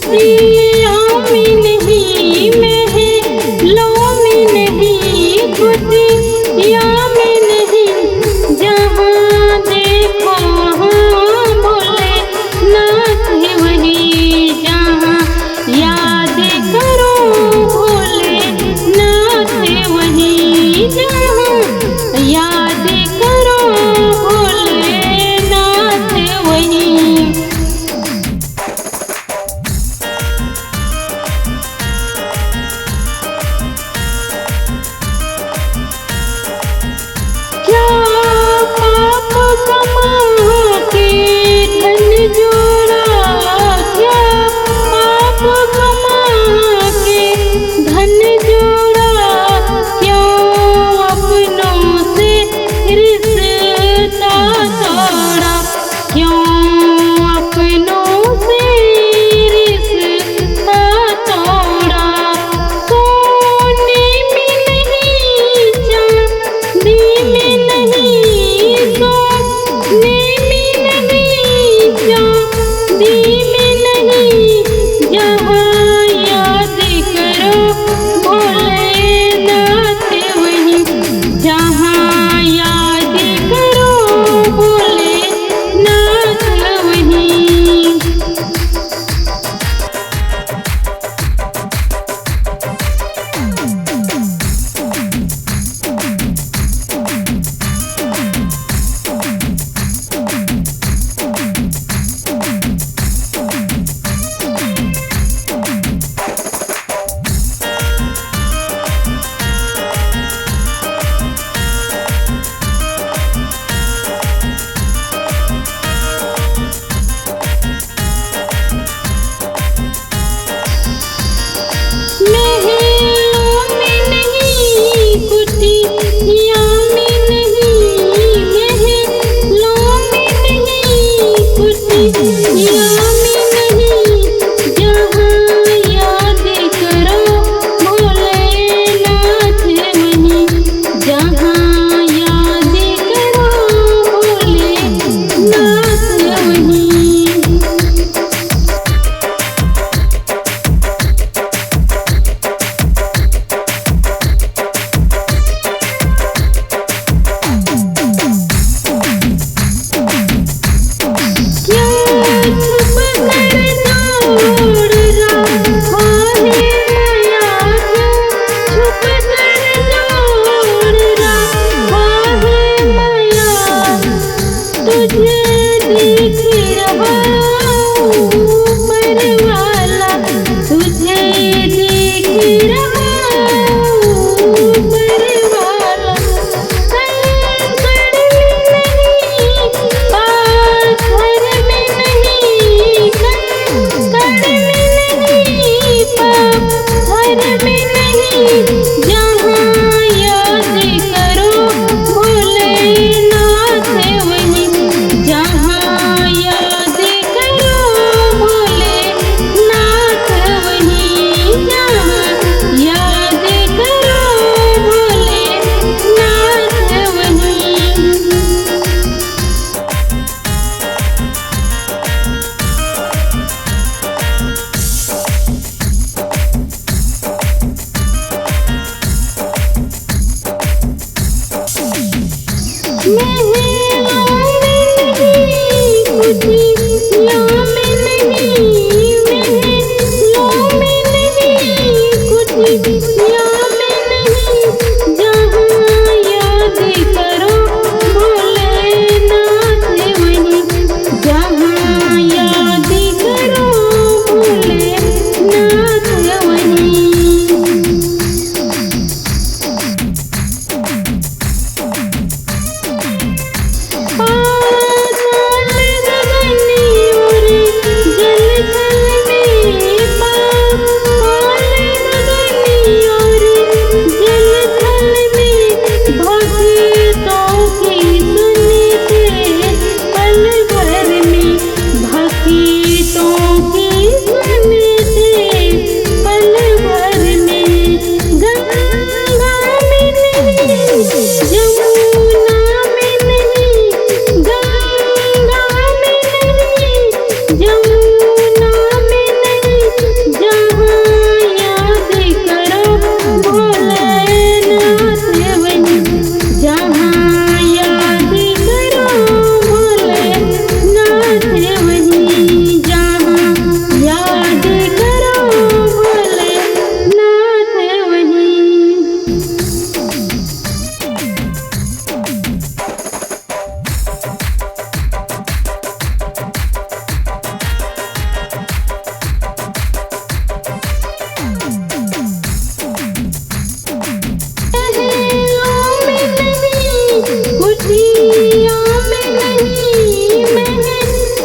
खुशियों में नहीं महलों में नहीं, खुशियों में नहीं, जहाँ देखो वहाँ भोलेनाथ है वही, जहाँ याद करो भोलेनाथ है वही, जहाँ याद करो भोलेनाथ है वही। क्या पाप कमा के धन जोड़ा, क्या पाप कमा के धन जोड़ा, क्यों अपनों से रिश्ता तोड़ा, क्यों अपनों से रिश्ता तोड़ा। सोने में नहीं चांदी में नहीं, सोने में नहीं चांदी में नहीं, जहाँ याद करो भोलेनाथ वही, जहाँ याद करो भोलेनाथ वही। महलों में नहीं, खुशियों में नहीं, महलों में नहीं, खुशियों में नहीं, जहाँ याद करो भोलेनाथ वही, जहाँ याद करो भोलेनाथ वही।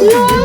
लो